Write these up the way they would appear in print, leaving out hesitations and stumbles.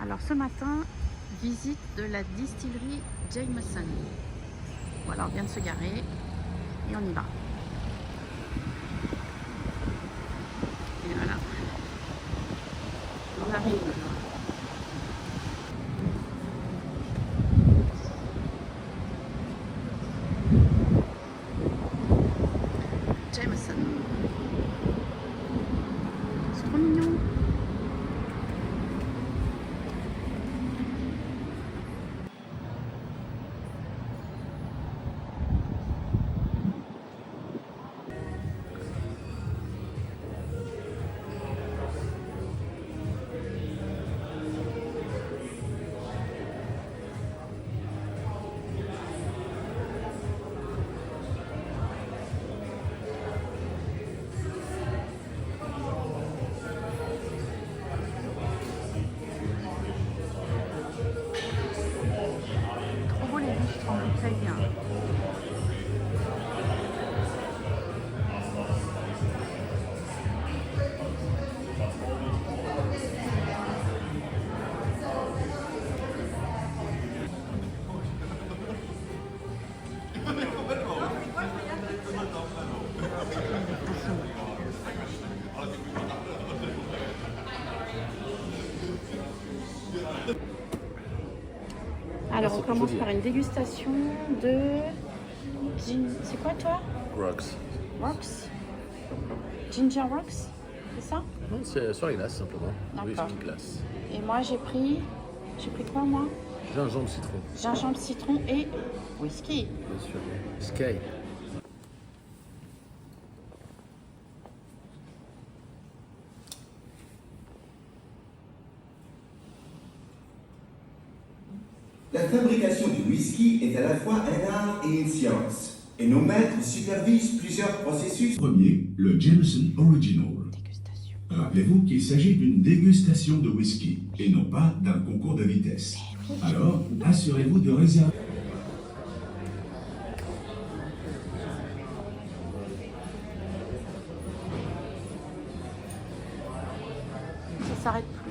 Alors ce matin, visite de la distillerie Jameson. Voilà, on vient de se garer et on y va. Et voilà, on arrive. Jameson. C'est trop mignon. Trop beau les vitres en bouteille. Alors on commence par une dégustation de c'est quoi toi? Rocks. Rocks? Ginger Rocks? C'est ça? Non, c'est sur la glace simplement. D'accord. Whisky glace. Et moi j'ai pris quoi moi? Gingembre citron. Gingembre citron et whisky. Bien sûr. Sky. La fabrication du whisky est à la fois un art et une science, et nos maîtres supervisent plusieurs processus. Premier, le Jameson Original. Dégustation. Rappelez-vous qu'il s'agit d'une dégustation de whisky et non pas d'un concours de vitesse. Alors, assurez-vous de réserver. Ça s'arrête plus.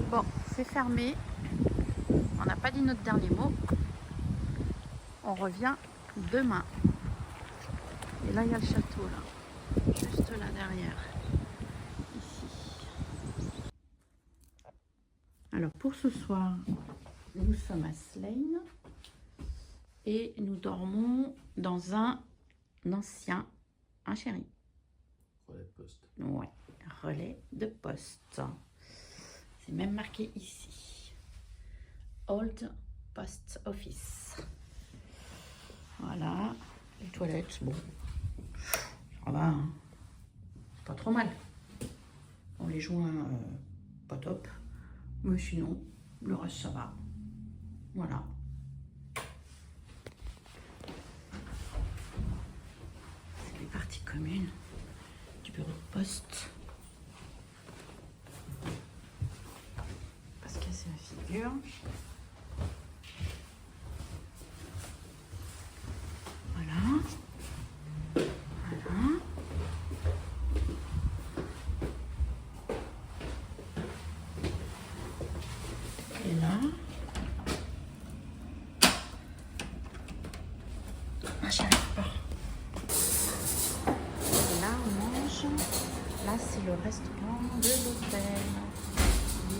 Bon, c'est fermé. On n'a pas dit notre dernier mot. On revient demain. Et là, il y a le château, là. Juste là derrière. Ici. Alors, pour ce soir, nous sommes à Slane. Et nous dormons dans un ancien, un chéri. Relais de poste. Ouais, relais de poste. C'est même marqué ici. Old Post Office. Voilà. Les toilettes, bon. Ça va, hein. Pas trop mal. On les joint pas top. Mais sinon, le reste ça va. Voilà. C'est les parties communes du bureau de poste. Parce que c'est la figure. Voilà. Voilà. Et là. Ah, j'y arrive pas. Et là, on mange. Là, c'est le restaurant de l'hôtel.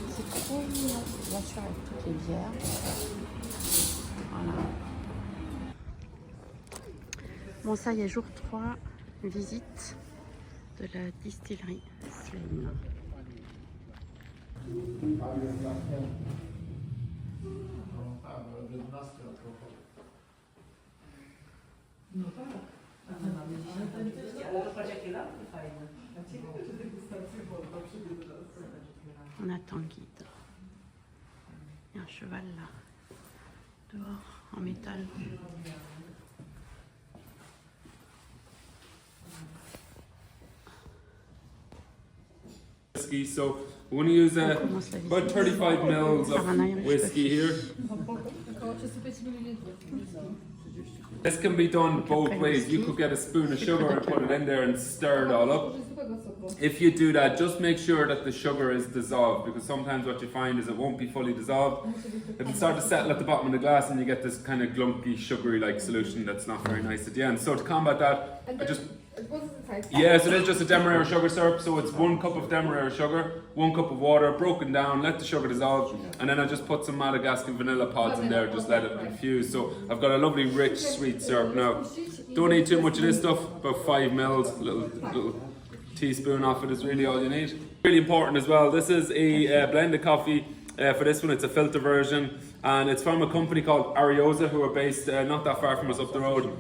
C'est trop mignon. Bien sûr, avec toutes les bières. Voilà. Bon, ça y est, jour 3, visite de la distillerie Slane. On attend le guide. Il y a un cheval là, dehors, en métal. whiskey. So we're going to use about 35 mils of whiskey here. This can be done both ways. You could get a spoon of sugar and put it in there and stir it all up. If you do that, just make sure that the sugar is dissolved, because sometimes what you find is it won't be fully dissolved. It'll start to settle at the bottom of the glass and you get this kind of glunky, sugary-like solution that's not very nice at the end. So to combat that, I just... Yeah, so that's just a Demerara sugar syrup. So it's 1 cup of Demerara sugar, 1 cup of water, broken down, let the sugar dissolve, and then I just put some Madagascar vanilla pods in there, just let it infuse. So I've got a lovely rich sweet syrup now. Don't need too much of this stuff, about 5 mils, little teaspoon off it is really all you need. Really important as well, this is a blended coffee. For this one it's a filter version, and it's from a company called Ariosa, who are based not that far from us up the road.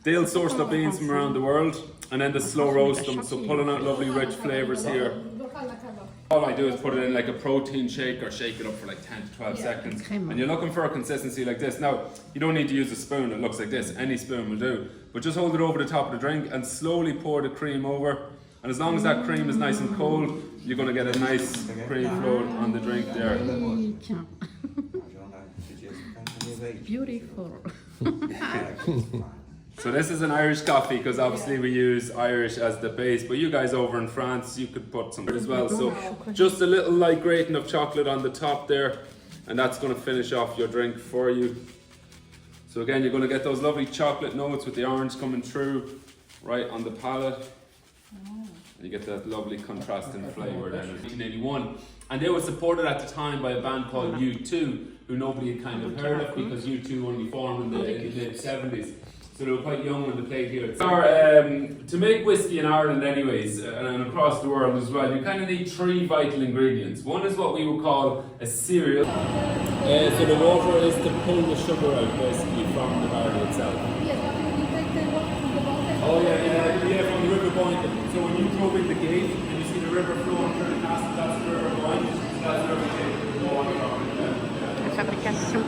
They'll source the beans from around the world and then they slow roast them, so pulling out lovely rich flavours here. All I do is put it in like a protein shake or shake it up for like 10 to 12 seconds. And you're looking for a consistency like this. Now, you don't need to use a spoon, it looks like this, any spoon will do. But just hold it over the top of the drink and slowly pour the cream over. And as long as that cream is nice and cold, you're going to get a nice cream flow on the drink there. Beautiful. So this is an Irish coffee, because obviously we use Irish as the base, but you guys over in France, you could put some as well. So just a little light grating of chocolate on the top there, and that's going to finish off your drink for you. So again, you're going to get those lovely chocolate notes with the orange coming through right on the palate. You get that lovely contrasting flavour then. 1981, and they were supported at the time by a band called U2, who nobody had kind of heard of, because U2 only formed in the mid 70s. So they were quite young when they played here. To make whiskey in Ireland anyways, and across the world as well, you kind of need 3 vital ingredients. One is what we would call a cereal. So the water is to pull the sugar out basically from the barley itself. Oh yeah, from the river Boyne. So when you drove in the gate and you see the river flowing through the castle, that's the river Boyne. That's where we take the water from. La fabrication.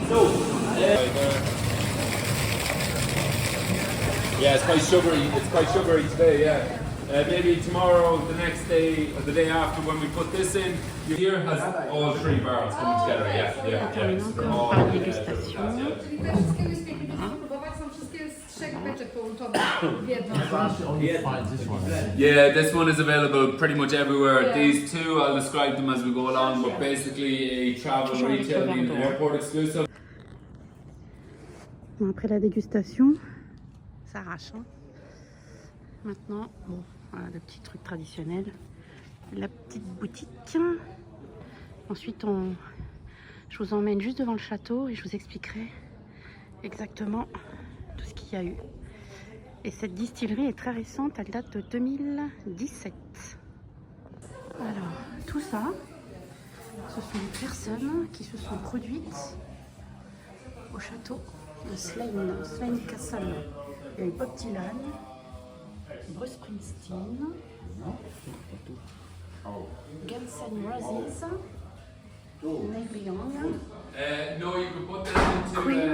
So, yeah, it's quite sugary today, yeah. Maybe tomorrow, the next day, or the day after when we put this in, here has all 3 barrels coming together, yeah. So they're all, yeah, this one is available pretty much everywhere. These 2, I'll describe them as we go along, but basically a travel retail and airport exclusive. Après la dégustation, ça arrache. Hein. Maintenant, bon, voilà le petit truc traditionnel, la petite boutique. Ensuite, je vous emmène juste devant le château et je vous expliquerai exactement tout ce qu'il y a eu. Et cette distillerie est très récente, elle date de 2017. Alors, tout ça, ce sont des personnes qui se sont produites au château de Slane Castle. Il y a eu Bob Dylan, Bruce Springsteen, Guns N' Roses, Neil Young, No, you could put that into Queen,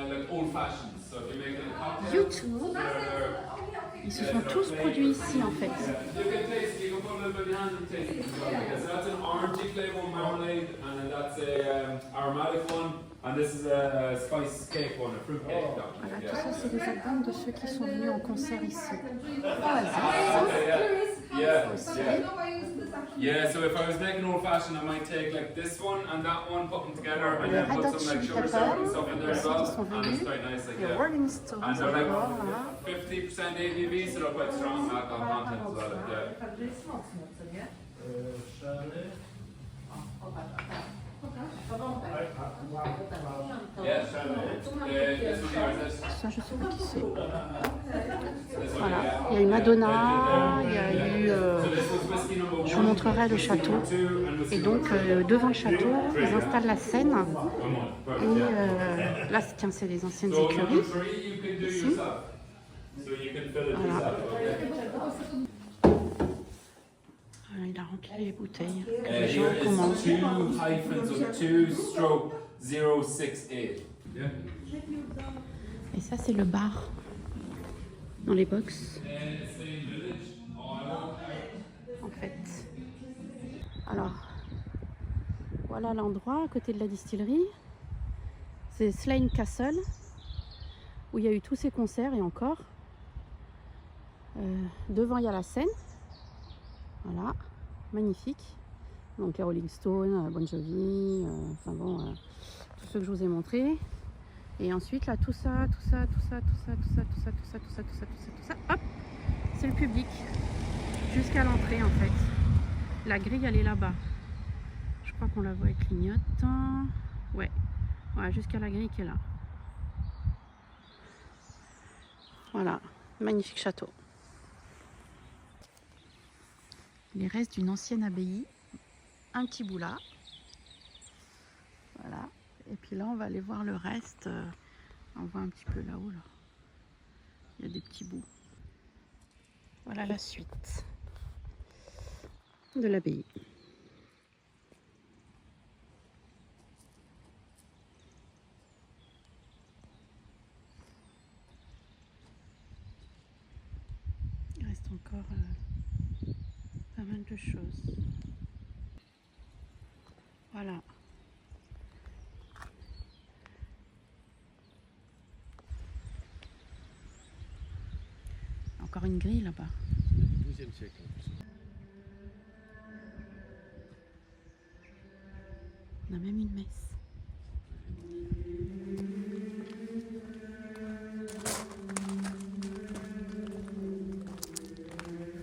like old fashions. So if you're making a cocktail, U2. Ils se sont tous produits ici en fait. you can taste. You can put a little bit of your hand and taste it as well. Because that's an orangey flavour marmalade, and then that's a aromatic one, and this is a spice cake one, a fruit cake. Voilà, tout ça c'est des albums de ceux qui sont venus en concert ici. Yeah, so if I was making old fashioned, I might take like this one and that one, put them together, and then put some like sugar syrup and stuff in there as well. And it's quite nice, like Les Rolling Stones and they're like encore, hein. 50% ABV, so they're quite strong alcohol content as well. Yeah. Ça, je sais pas qui c'est. Voilà, il y a eu Madonna, il y a eu... je vous montrerai le château. Et donc, devant le château, ils installent la scène. Et là, tiens, c'est les anciennes écuries. Ici. Voilà. Il a rempli les bouteilles. Les gens commencent. 2-068. Et ça, c'est le bar. Dans les box. En Voilà l'endroit à côté de la distillerie. C'est Slane Castle, où il y a eu tous ces concerts et encore. Devant, il y a la Seine. Voilà, magnifique. Donc les Rolling Stones, Bon Jovi, enfin bon, tous ceux que je vous ai montrés. Et ensuite, là, tout ça, hop, c'est le public. Jusqu'à l'entrée, en fait. La grille, elle est là-bas. Je crois qu'on la voit avec clignotant. Ouais, voilà, jusqu'à la grille qui est là. Voilà, magnifique château. Les restes d'une ancienne abbaye. Un petit bout là. Voilà. Et puis là, on va aller voir le reste. On voit un petit peu là-haut. Là. Il y a des petits bouts. Voilà la suite de l'abbaye. Il reste encore pas mal de choses. Voilà. Encore une grille là-bas. Du 12e siècle en plus. On a même une messe.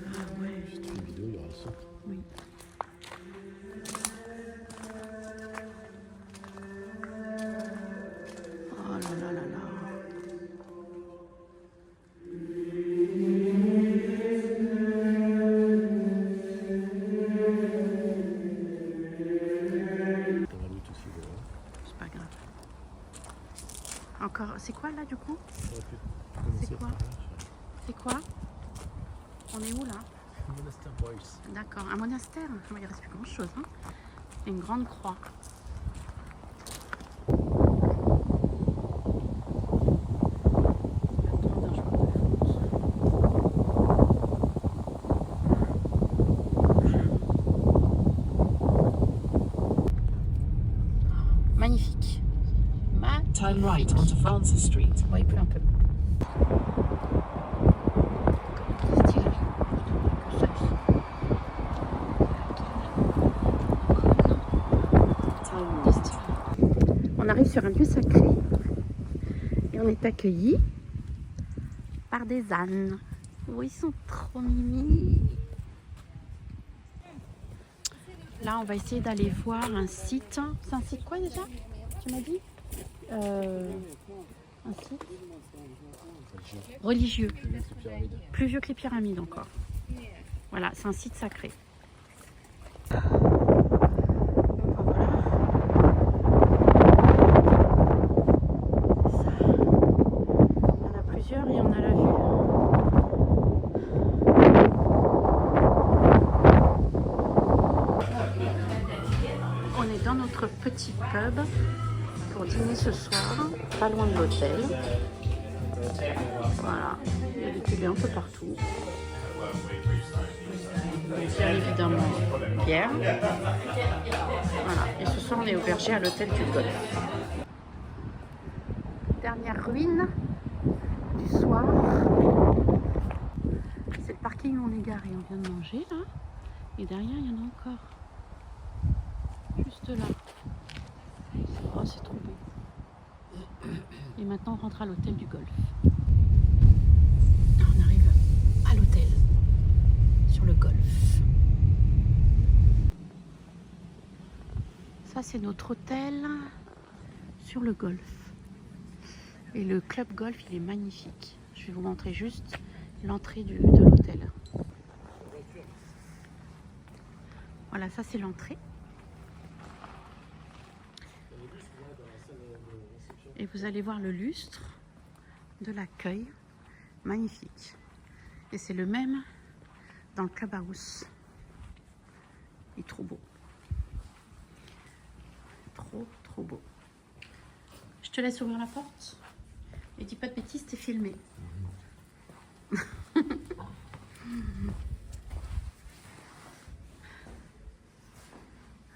Ah ouais. Si tu fais une vidéo, il y aura le son. Oui. Oh là là là là. T'as mal tout aussi, voilà. C'est pas grave. Encore, c'est quoi là du coup? T'aurais pu commencer C'est quoi? par là, C'est quoi? On est où là? Monastère Boys. D'accord, un monastère. Il ne reste plus grand chose. Hein. Une grande croix. Magnifique. Turn right onto Francis Street. Oui, plus un peu. On arrive sur un lieu sacré et on est accueillis par des ânes. Oh, ils sont trop mimi. Là, on va essayer d'aller voir un site. C'est un site quoi déjà? Tu m'as dit un site religieux. Plus vieux que les pyramides encore. Voilà, c'est un site sacré. Et on a la vue. On est dans notre petit pub pour dîner ce soir, pas loin de l'hôtel. Voilà, il y a des télés un peu partout. Bien évidemment, bière. Voilà, et ce soir on est hébergé à l'hôtel du Golfe. Dernière ruine du soir. C'est le parking où on est garé. On vient de manger là. Et derrière, il y en a encore. Juste là. Oh, c'est trop beau. Et maintenant, on rentre à l'hôtel du Golfe. On arrive à l'hôtel. Sur le Golfe. Ça, c'est notre hôtel sur le Golfe. Et le club golf, il est magnifique. Je vais vous montrer juste l'entrée de l'hôtel. Voilà, ça c'est l'entrée. Et vous allez voir le lustre de l'accueil. Magnifique. Et c'est le même dans le clubhouse. Il est trop beau. Trop beau. Je te laisse ouvrir la porte. Et dis pas de bêtises, t'es filmé.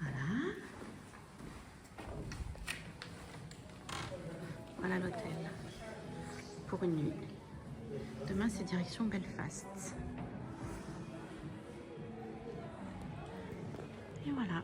Voilà. Voilà l'hôtel. Pour une nuit. Demain, c'est direction Belfast. Et voilà.